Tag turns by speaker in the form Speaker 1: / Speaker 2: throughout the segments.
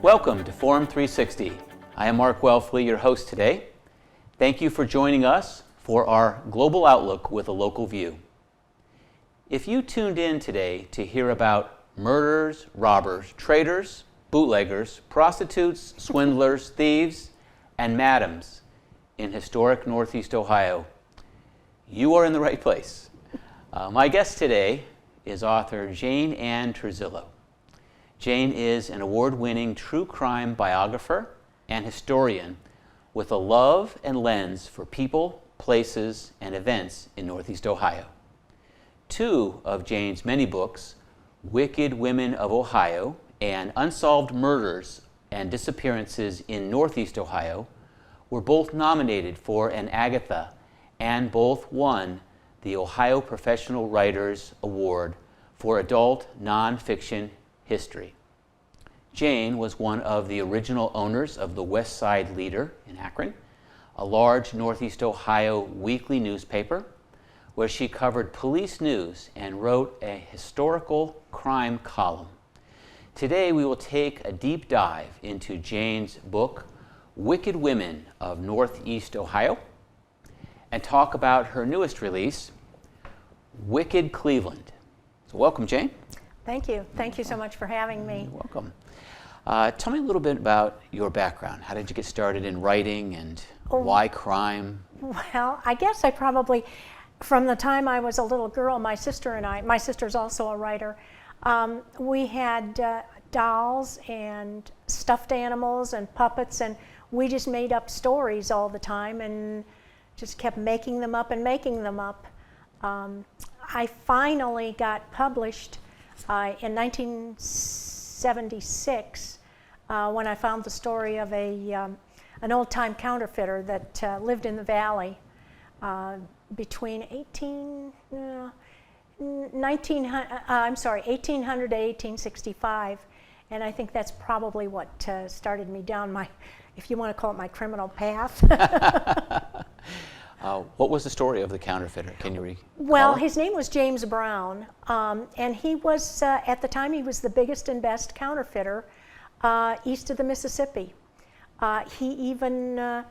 Speaker 1: Welcome to Forum 360. I am Mark Welfley, your host today. Thank you for joining us for our global outlook with a local view. If you tuned in today to hear about murderers, robbers, traitors, bootleggers, prostitutes, swindlers, thieves, and madams in historic Northeast Ohio, you are in the right place. My guest today is author Ann Trizillo. Jane is an award-winning true crime biographer and historian with a love and lens for people, places, and events in Northeast Ohio. Two of Jane's many books, Wicked Women of Ohio and Unsolved Murders and Disappearances in Northeast Ohio, were both nominated for an Agatha and both won the Ohio Professional Writers Award for Adult Nonfiction History. Jane was one of the original owners of the West Side Leader in Akron, a large Northeast Ohio weekly newspaper where she covered police news and wrote a historical crime column. Today we will take a deep dive into Jane's book, Wicked Women of Northeast Ohio, and talk about her newest release, Wicked Cleveland. So welcome, Jane.
Speaker 2: Thank you. Thank you so much for having me.
Speaker 1: You're welcome. Tell me a little bit about your background. How did you get started in writing and why crime?
Speaker 2: Well, I guess I probably, from the time I was a little girl, my sister's also a writer, we had dolls and stuffed animals and puppets, and we just made up stories all the time and just kept making them up and making them up. I finally got published in 1976 when I found the story of an old-time counterfeiter that lived in the valley between 1800 to 1865, and I think that's probably what started me down my, if you want to call it, my criminal path.
Speaker 1: What was the story of the counterfeiter? Can you recall?
Speaker 2: Well, his name was James Brown, and he was, at the time, he was the biggest and best counterfeiter east of the Mississippi. He even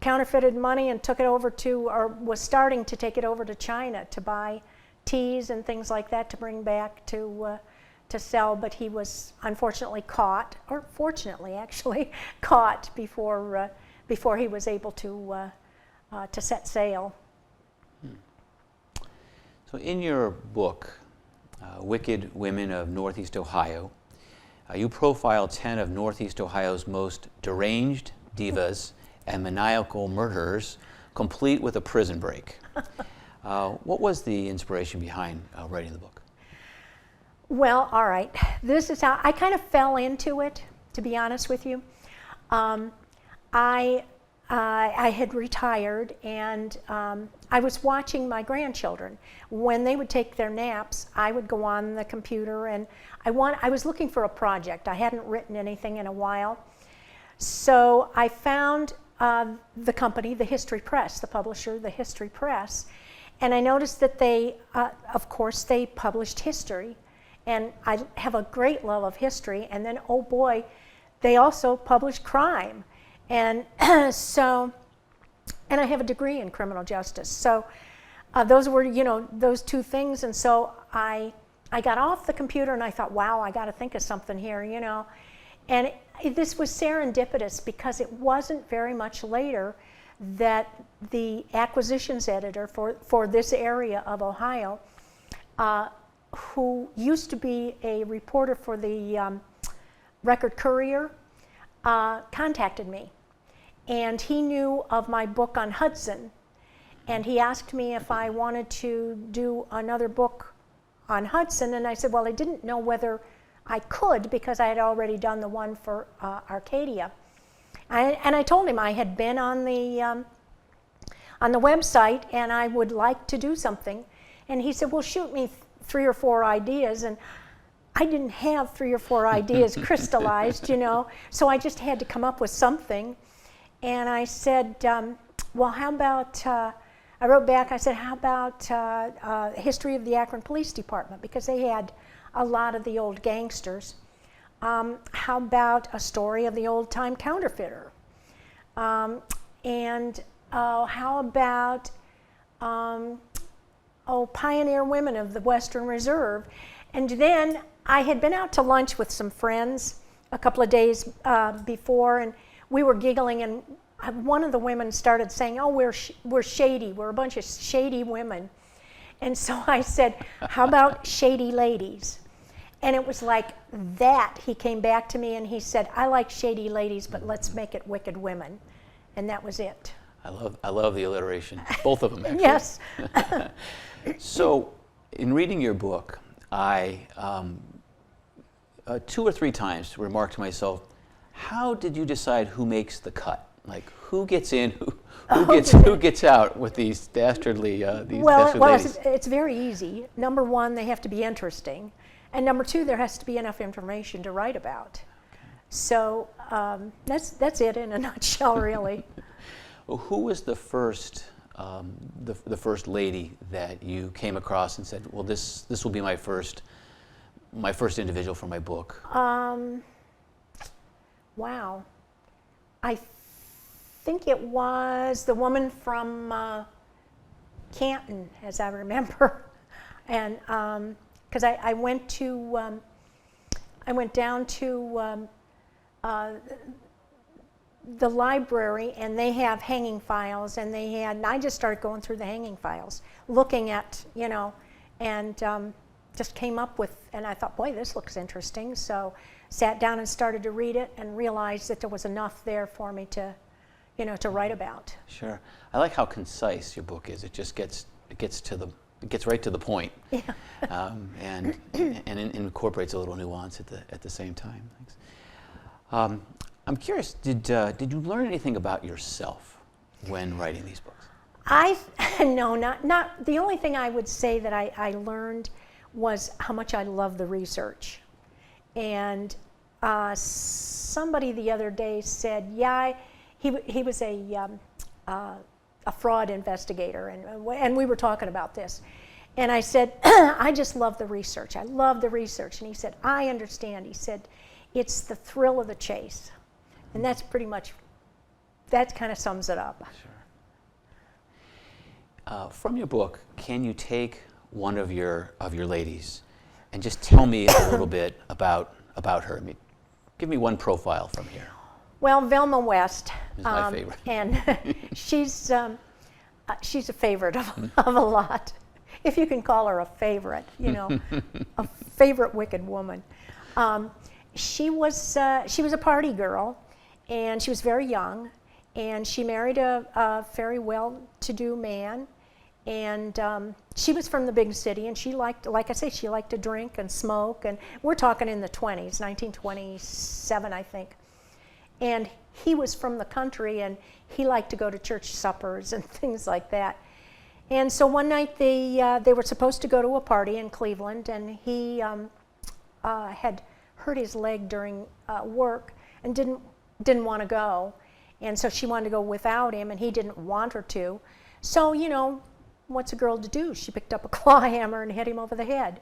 Speaker 2: counterfeited money and took it over to, or was starting to take it over to China to buy teas and things like that to bring back to sell, but he was unfortunately caught, or fortunately actually, caught before he was able to set sail.
Speaker 1: So in your book, Wicked Women of Northeast Ohio, you profile 10 of Northeast Ohio's most deranged divas and maniacal murderers, complete with a prison break. What was the inspiration behind writing the book?
Speaker 2: Well, all right. This is how I kind of fell into it, to be honest with you. I had retired, and I was watching my grandchildren. When they would take their naps, I would go on the computer, and I was looking for a project. I hadn't written anything in a while. So I found the company, the History Press, the publisher, the History Press, and I noticed that they, of course, they published history, and I have a great love of history, and then, oh boy, they also published crime. And so, and I have a degree in criminal justice. So those were, those two things. And so I got off the computer and I thought, wow, I got to think of something here, And this was serendipitous because it wasn't very much later that the acquisitions editor for this area of Ohio, who used to be a reporter for the Record Courier, contacted me, and he knew of my book on Hudson, and he asked me if I wanted to do another book on Hudson, and I said, well, I didn't know whether I could because I had already done the one for Arcadia. And I told him I had been on the website and I would like to do something, and he said, well, shoot me 3 or 4 ideas, and I didn't have 3 or 4 ideas crystallized, so I just had to come up with something. And I said, well, how about, I wrote back, I said, how about history of the Akron Police Department? Because they had a lot of the old gangsters. How about a story of the old-time counterfeiter? And how about pioneer women of the Western Reserve? And then I had been out to lunch with some friends a couple of days before, and we were giggling, and one of the women started saying, oh, we're shady, we're a bunch of shady women. And so I said, how about shady ladies? And it was like that. He came back to me and he said, I like shady ladies, but let's make it wicked women. And that was it.
Speaker 1: I love the alliteration, both of them actually.
Speaker 2: Yes.
Speaker 1: So, in reading your book, I 2 or 3 times remarked to myself, how did you decide who makes the cut? Like, who gets in, who gets out with these dastardly ladies?
Speaker 2: It's very easy. Number one, they have to be interesting. And number two, there has to be enough information to write about. Okay. So that's it in a nutshell, really.
Speaker 1: Well, who was the first lady that you came across and said, well, this will be my first individual for my book?
Speaker 2: Wow. I think it was the woman from Canton, as I remember. And because I went down to the library, and they have hanging files, and I just started going through the hanging files, looking at, and just came up with, and I thought, boy, this looks interesting. So sat down and started to read it and realized that there was enough there for me to, to write about.
Speaker 1: Sure. I like how concise your book is. It just gets right to the point.
Speaker 2: Yeah.
Speaker 1: and incorporates a little nuance at the same time. Thanks. I'm curious, did you learn anything about yourself when writing these books?
Speaker 2: No, not the only thing I would say that I learned was how much I love the research. And somebody the other day said, yeah, he was a fraud investigator, and we were talking about this. And I said, I just love the research. I love the research. And he said, I understand. He said, it's the thrill of the chase. And that's pretty much, that kind of sums it up.
Speaker 1: Sure. From your book, can you take one of your ladies and just tell me a little bit about her? I mean, give me one profile from here.
Speaker 2: Well, Velma West
Speaker 1: is my favorite,
Speaker 2: and she's a favorite of a lot, if you can call her a favorite. A favorite wicked woman. She was a party girl, and she was very young, and she married a very well-to-do man, and she was from the big city, and she liked, like I say, she liked to drink and smoke, and we're talking in the 20s, 1927, I think. And he was from the country, and he liked to go to church suppers and things like that. And so one night they were supposed to go to a party in Cleveland, and he had hurt his leg during work and didn't want to go. And so she wanted to go without him, and he didn't want her to. So, what's a girl to do? She picked up a claw hammer and hit him over the head.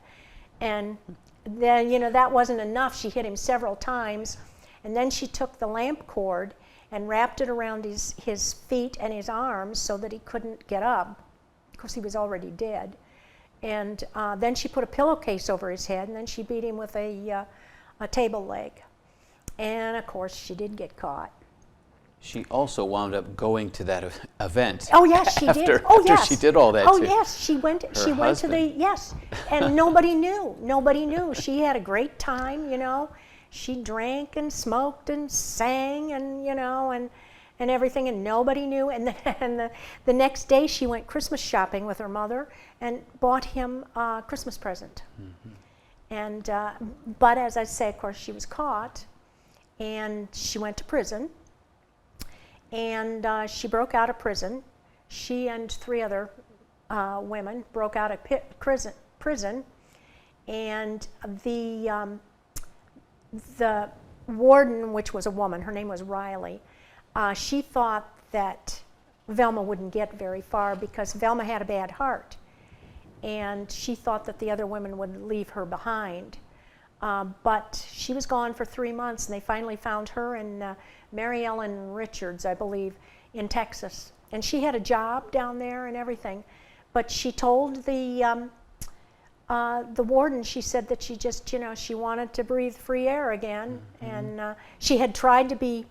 Speaker 2: And then, that wasn't enough. She hit him several times. And then she took the lamp cord and wrapped it around his feet and his arms so that he couldn't get up. Of course, he was already dead. And then she put a pillowcase over his head, and then she beat him with a table leg. And of course, she did get caught.
Speaker 1: She also wound up going to that event.
Speaker 2: Oh yes, she did. Oh yes,
Speaker 1: after she did all that.
Speaker 2: Oh yes, she went. She went to the and nobody knew. Nobody knew. She had a great time. She drank and smoked and sang and and everything, and nobody knew. And the next day, she went Christmas shopping with her mother and bought him a Christmas present. Mm-hmm. And but as I say, of course, she was caught, and she went to prison. And she broke out of prison. She and 3 other women broke out of prison, and the warden, which was a woman, her name was Riley, she thought that Velma wouldn't get very far because Velma had a bad heart. And she thought that the other women would leave her behind. But she was gone for 3 months, and they finally found her and Mary Ellen Richards, I believe, in Texas. And she had a job down there and everything. But she told the warden, she said that she just, she wanted to breathe free air again. Mm-hmm. And she had tried to be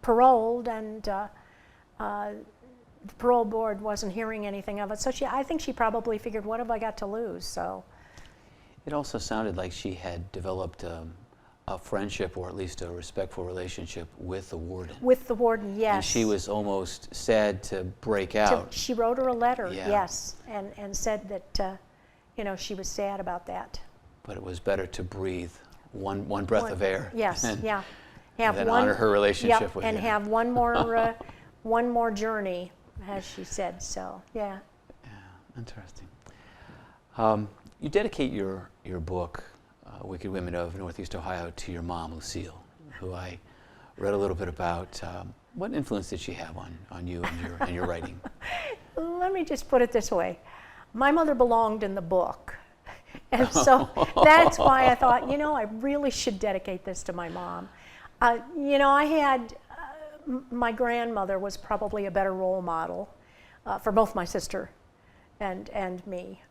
Speaker 2: paroled, and the parole board wasn't hearing anything of it. So I think she probably figured, what have I got to lose? So
Speaker 1: it also sounded like she had developed a friendship, or at least a respectful relationship with the warden.
Speaker 2: With the warden, yes.
Speaker 1: And she was almost sad to break out.
Speaker 2: She wrote her a letter,
Speaker 1: yeah.
Speaker 2: yes, and said that she was sad about that.
Speaker 1: But it was better to breathe one breath of air.
Speaker 2: Yes,
Speaker 1: and,
Speaker 2: yeah.
Speaker 1: And honor her relationship with him.
Speaker 2: And have one more journey, as she said. So, yeah.
Speaker 1: Yeah, interesting. You dedicate your book, Wicked Women of Northeast Ohio, to your mom, Lucille, who I read a little bit about. What influence did she have on you and your writing?
Speaker 2: Let me just put it this way. My mother belonged in the book. And so that's why I thought, I really should dedicate this to my mom. I had, my grandmother was probably a better role model for both my sister and me.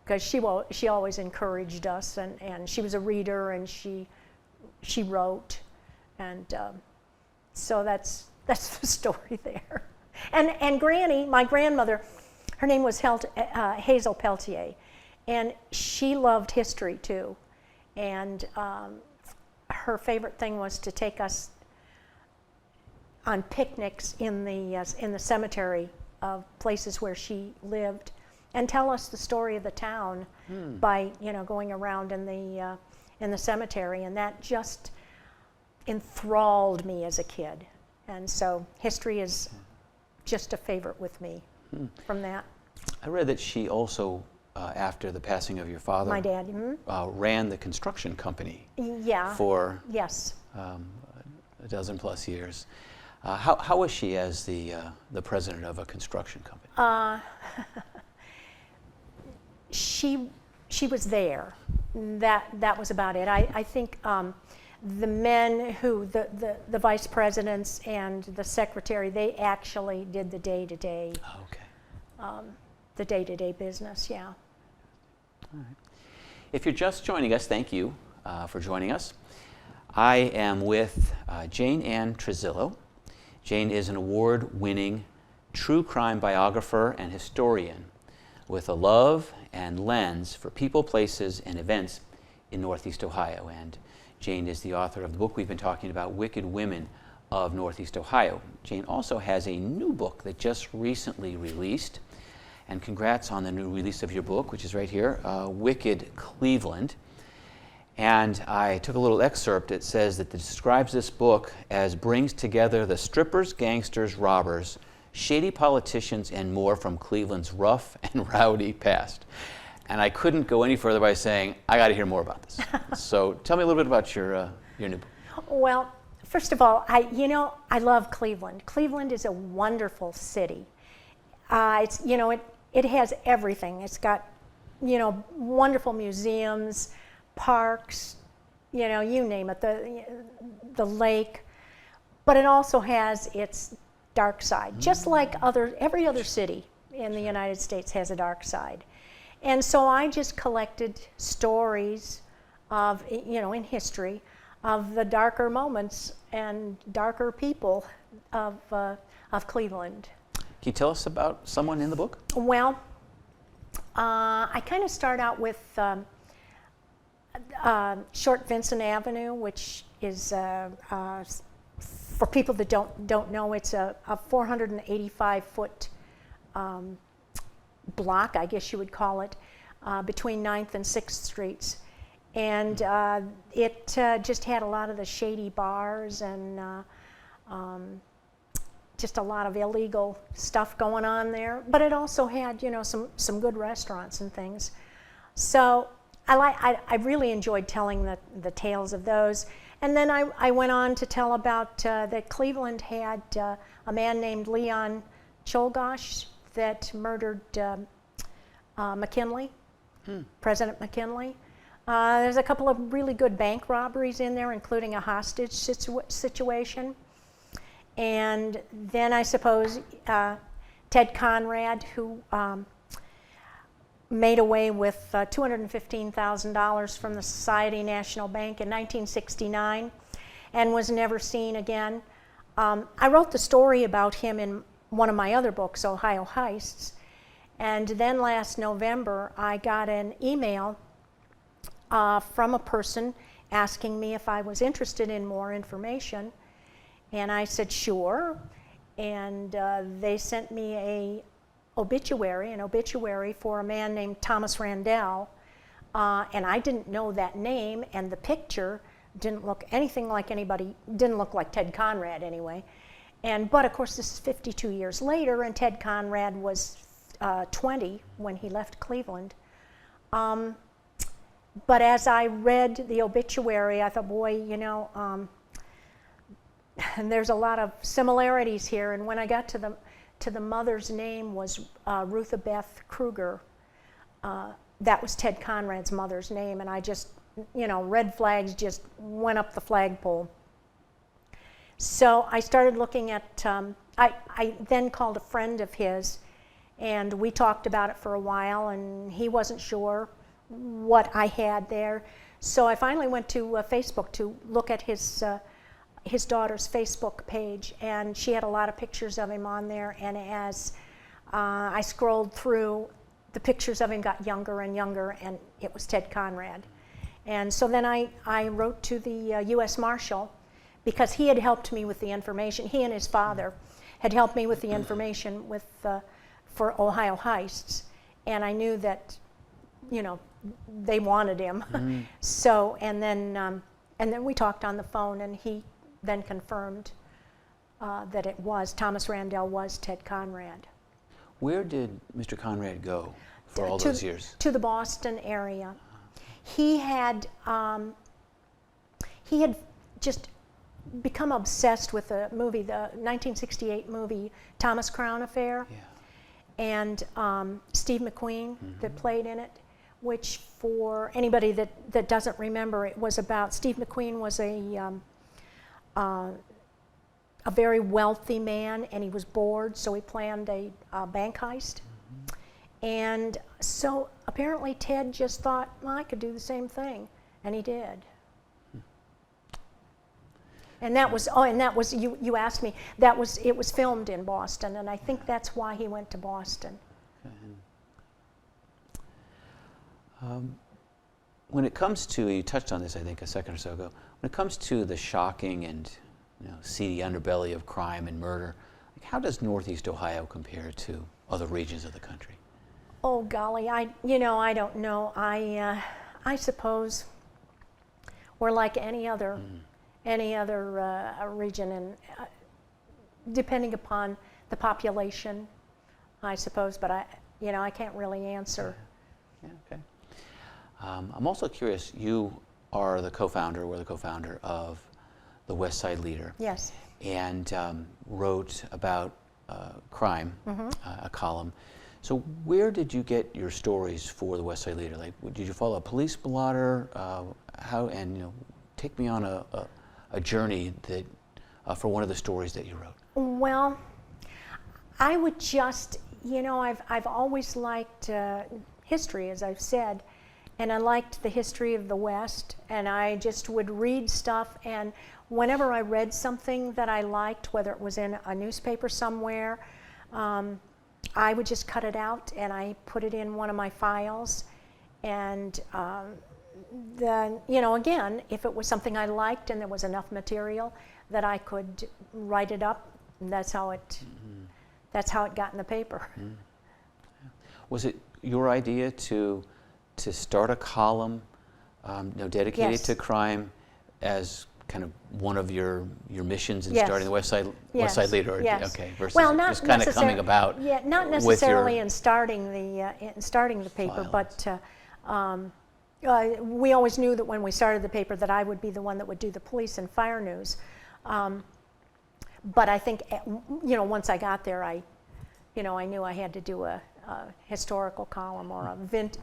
Speaker 2: Because she always encouraged us, and she was a reader, and she wrote, and so that's the story there. And Granny, my grandmother, her name was Hazel Peltier, and she loved history too, and her favorite thing was to take us on picnics in the cemetery of places where she lived, and tell us the story of the town by going around in the cemetery, and that just enthralled me as a kid. And so history is just a favorite with me from that.
Speaker 1: I read that she also, after the passing of your father,
Speaker 2: my dad,
Speaker 1: ran the construction company.
Speaker 2: Yeah.
Speaker 1: For
Speaker 2: yes.
Speaker 1: A dozen plus years. How was she as the president of a construction company? She was there. That was about it. I think the men the vice presidents and the secretary, they actually did the day-to-day. Okay.
Speaker 2: The day-to-day business, yeah.
Speaker 1: All right. If you're just joining us, thank you for joining us. I am with Ann Trizillo. Jane is an award-winning true crime biographer and historian with a love and lens for people, places, and events in Northeast Ohio. And Jane is the author of the book we've been talking about, Wicked Women of Northeast Ohio. Jane also has a new book that just recently released. And congrats on the new release of your book, which is right here, Wicked Cleveland. And I took a little excerpt. It says that it describes this book as brings together the strippers, gangsters, robbers, shady politicians, and more from Cleveland's rough and rowdy past. And I couldn't go any further by saying, I got to hear more about this. So tell me a little bit about your new book.
Speaker 2: Well, first of all, I love Cleveland. Cleveland is a wonderful city. It has everything. It's got, wonderful museums, parks, you name it, the lake. But it also has its dark side, just like every other city in the United States has a dark side. And so I just collected stories of, in history, of the darker moments and darker people of Cleveland.
Speaker 1: Can you tell us about someone in the book?
Speaker 2: Well, I kind of start out with Short Vincent Avenue, which is, for people that don't know, it's a 485-foot block, I guess you would call it, between 9th and 6th Streets. And it just had a lot of the shady bars and just a lot of illegal stuff going on there. But it also had, some good restaurants and things. So I really enjoyed telling the tales of those. And then I went on to tell about that Cleveland had a man named Leon Czolgosz that murdered McKinley, President McKinley. There's a couple of really good bank robberies in there, including a hostage situation. And then I suppose Ted Conrad, who made away with $215,000 from the Society National Bank in 1969 and was never seen again. I wrote the story about him in one of my other books, Ohio Heists, and then last November I got an email from a person asking me if I was interested in more information, and I said sure, and they sent me an obituary for a man named Thomas Randell, and I didn't know that name, and the picture didn't look anything like anybody, didn't look like Ted Conrad anyway. But of course this is 52 years later, and Ted Conrad was 20 when he left Cleveland. But as I read the obituary, I thought, boy, you know, and there's a lot of similarities here. And when I got to the mother's name was Ruthabeth Kruger. That was Ted Conrad's mother's name, and I just, you know, red flags just went up the flagpole. So I started looking at, I then called a friend of his, and we talked about it for a while, and he wasn't sure what I had there. So I finally went to Facebook to look at his daughter's Facebook page, and she had a lot of pictures of him on there, and as I scrolled through, the pictures of him got younger and younger, and it was Ted Conrad. And so then I wrote to the U.S. Marshal, because he had helped me with the information. He and his father had helped me with the information for Ohio Heists, and I knew that, you know, they wanted him. So, and then we talked on the phone, and he then confirmed that it was, Thomas Randell was Ted Conrad.
Speaker 1: Where did Mr. Conrad go for all those years?
Speaker 2: To the Boston area. He had just become obsessed with the movie, the 1968 movie Thomas Crown Affair, and Steve McQueen that played in it, which for anybody that doesn't remember, it was about, Steve McQueen was a very wealthy man, and he was bored, so he planned a bank heist. And so apparently Ted just thought, well, I could do the same thing, and he did. And that was, you asked me, it was filmed in Boston, and I think that's why he went to Boston.
Speaker 1: When it comes to, you touched on this, I think, a second or so ago, when it comes to the shocking and, you know, seedy underbelly of crime and murder, like, how does Northeast Ohio compare to other regions of the country?
Speaker 2: Oh golly, I don't know. I suppose we're like any other region, and depending upon the population, I suppose. But I can't really answer.
Speaker 1: Yeah, okay. I'm also curious. You are the co-founder, we're the co-founder of the West Side Leader.
Speaker 2: Yes.
Speaker 1: And wrote about crime, a column. So where did you get your stories for the West Side Leader? Like, did you follow a police blotter? How? And, you know, take me on a journey that for one of the stories that you wrote.
Speaker 2: Well, I would just, you know, I've always liked history, as I've said, and I liked the history of the West, and I just would read stuff, and whenever I read something that I liked, whether it was in a newspaper somewhere, I would just cut it out and I put it in one of my files, and then, you know, again, if it was something I liked and there was enough material that I could write it up, and that's how it got in the paper.
Speaker 1: Was it your idea to start a column, dedicated to crime, as kind of one of your missions in starting the West Side Leader? Okay, versus just kind of coming about.
Speaker 2: Not necessarily in starting the paper, but we always knew that when we started the paper that I would be the one that would do the police and fire news. But I think, once I got there, I knew I had to do a historical column or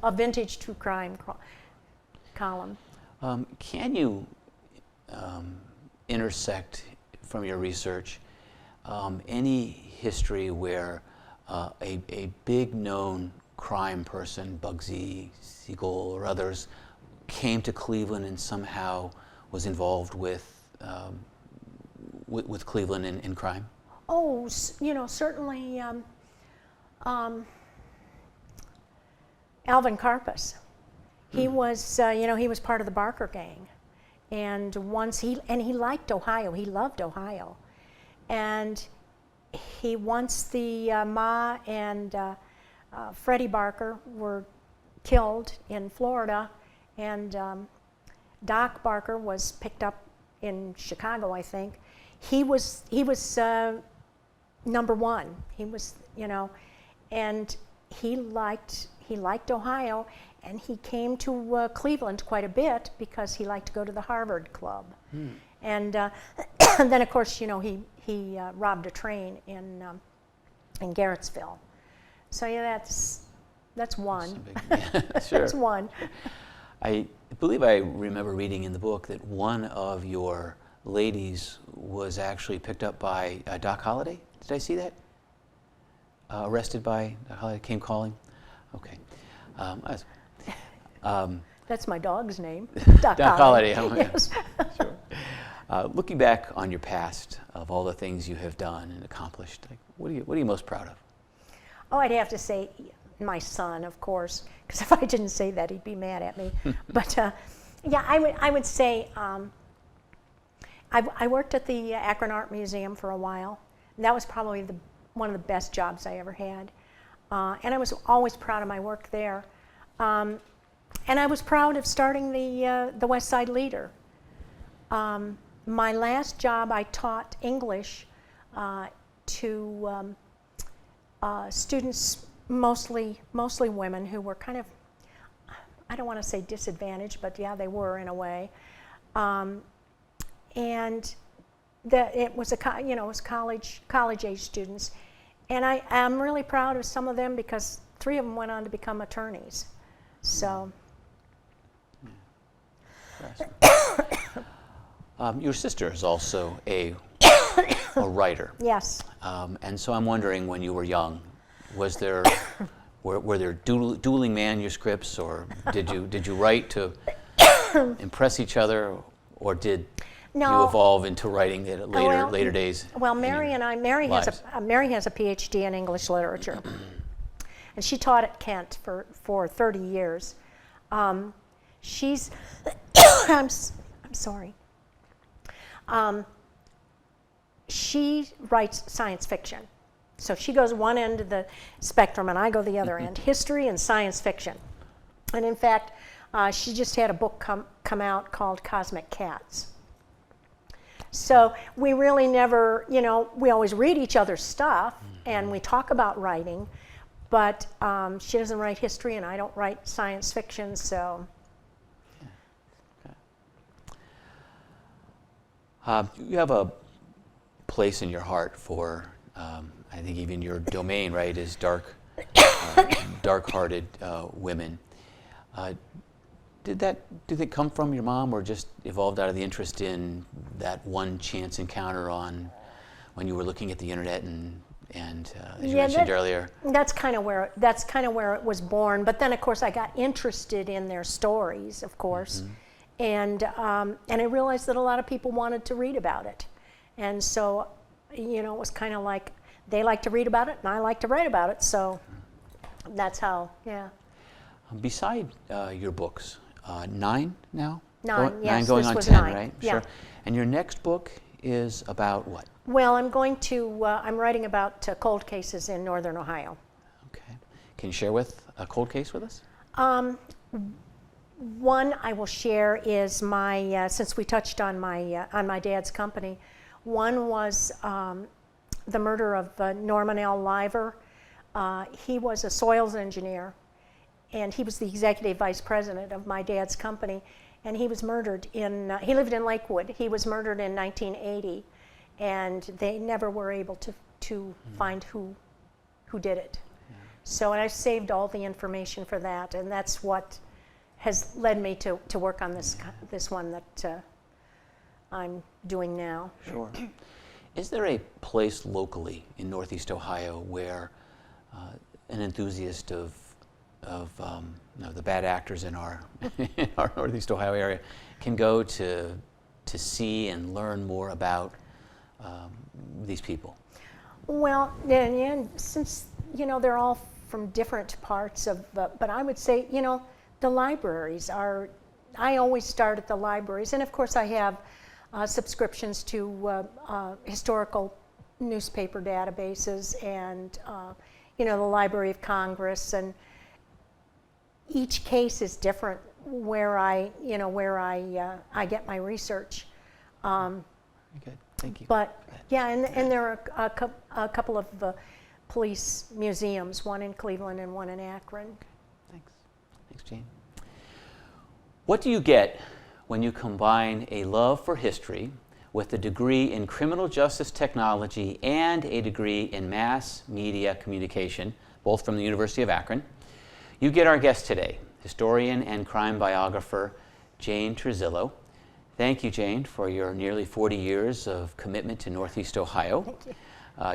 Speaker 2: a vintage true crime column.
Speaker 1: Can you intersect from your research any history where a big known crime person, Bugsy Siegel or others, came to Cleveland and somehow was involved with Cleveland in crime?
Speaker 2: Oh, certainly Alvin Karpus. He was, he was part of the Barker gang, and he liked Ohio. He loved Ohio, and once the Ma and Freddie Barker were killed in Florida, and Doc Barker was picked up in Chicago, I think. He was number one. He was, and he liked Ohio, and he came to Cleveland quite a bit because he liked to go to the Harvard Club. And then, of course, he robbed a train in Garrettsville. So yeah, that's one.
Speaker 1: Sure.
Speaker 2: That's one.
Speaker 1: I believe I remember reading in the book that one of your ladies was actually picked up by Doc Holliday. Did I see that? Arrested by Doc Holliday, came calling? Okay.
Speaker 2: That's my dog's name,
Speaker 1: Doc Holliday.
Speaker 2: Yes.
Speaker 1: Sure. Looking back on your past, of all the things you have done and accomplished, what are you most proud of?
Speaker 2: Oh, I'd have to say my son, of course, because if I didn't say that, he'd be mad at me. But yeah, I would say I worked at the Akron Art Museum for a while. And that was probably one of the best jobs I ever had. And I was always proud of my work there. And I was proud of starting the West Side Leader. My last job, I taught English to students, mostly women, who were kind of, I don't want to say disadvantaged, but yeah, they were in a way. And it was it was college age students, and I'm really proud of some of them because 3 of them went on to become attorneys. So.
Speaker 1: Your sister is also a writer.
Speaker 2: Yes.
Speaker 1: And so I'm wondering, when you were young, were there dueling manuscripts, or did you write to impress each other, or did you evolve into writing it at later days? Well, Mary has
Speaker 2: a PhD in English literature, and she taught at Kent for 30 years. She's I'm sorry. She writes science fiction. So she goes one end of the spectrum and I go the other end, history and science fiction. And in fact, she just had a book come out called Cosmic Cats. So we really never, we always read each other's stuff and we talk about writing, but she doesn't write history and I don't write science fiction, so.
Speaker 1: You have a place in your heart for, I think even your domain, right, is dark-hearted women. Did they come from your mom, or just evolved out of the interest in that one chance encounter when you were looking at the internet and as you mentioned earlier?
Speaker 2: That's kind of where it was born. But then, of course, I got interested in their stories, of course. Mm-hmm. And I realized that a lot of people wanted to read about it. And so, it was kind of like they like to read about it and I like to write about it. So that's how, yeah.
Speaker 1: Beside your books, 9 now?
Speaker 2: 9, yes.
Speaker 1: 9 going
Speaker 2: this
Speaker 1: on
Speaker 2: was
Speaker 1: 10,
Speaker 2: 9.
Speaker 1: right?
Speaker 2: Yeah.
Speaker 1: Sure. And your next book is about what?
Speaker 2: Well, I'm writing about cold cases in northern Ohio.
Speaker 1: Okay. Can you share a cold case with us?
Speaker 2: One I will share is my, since we touched on my dad's company, one was the murder of Norman L. Liver. He was a soils engineer, and he was the executive vice president of my dad's company, and he was murdered he lived in Lakewood. He was murdered in 1980, and they never were able to find who did it. Yeah. So, and I saved all the information for that, and that's what has led me to work on this one that I'm doing now.
Speaker 1: Sure. Is there a place locally in Northeast Ohio where an enthusiast of the bad actors in our in our Northeast Ohio area can go to see and learn more about these people?
Speaker 2: Well, yeah, since they're all from different parts of, but I would say the libraries are. I always start at the libraries, and of course I have subscriptions to historical newspaper databases and the Library of Congress, and each case is different where I get my research.
Speaker 1: Very good, thank you.
Speaker 2: But yeah, and there are a couple of police museums, one in Cleveland and one in Akron.
Speaker 1: Okay. Thanks, Jane. What do you get when you combine a love for history with a degree in criminal justice technology and a degree in mass media communication, both from the University of Akron? You get our guest today, historian and crime biographer Jane Turzillo. Thank you, Jane, for your nearly 40 years of commitment to Northeast Ohio.
Speaker 2: Thank you.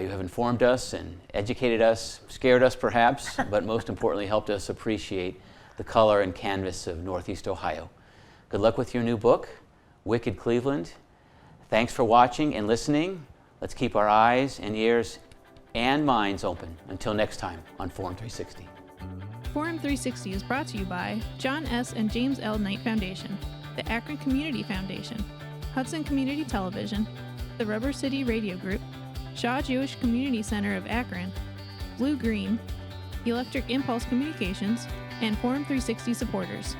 Speaker 1: You have informed us and educated us, scared us perhaps, but most importantly helped us appreciate the color and canvas of Northeast Ohio. Good luck with your new book, Wicked Cleveland. Thanks for watching and listening. Let's keep our eyes and ears and minds open. Until next time on Forum 360.
Speaker 3: Forum 360 is brought to you by John S. and James L. Knight Foundation, the Akron Community Foundation, Hudson Community Television, the Rubber City Radio Group, Shaw Jewish Community Center of Akron, Blue Green, Electric Impulse Communications, and Forum 360 supporters.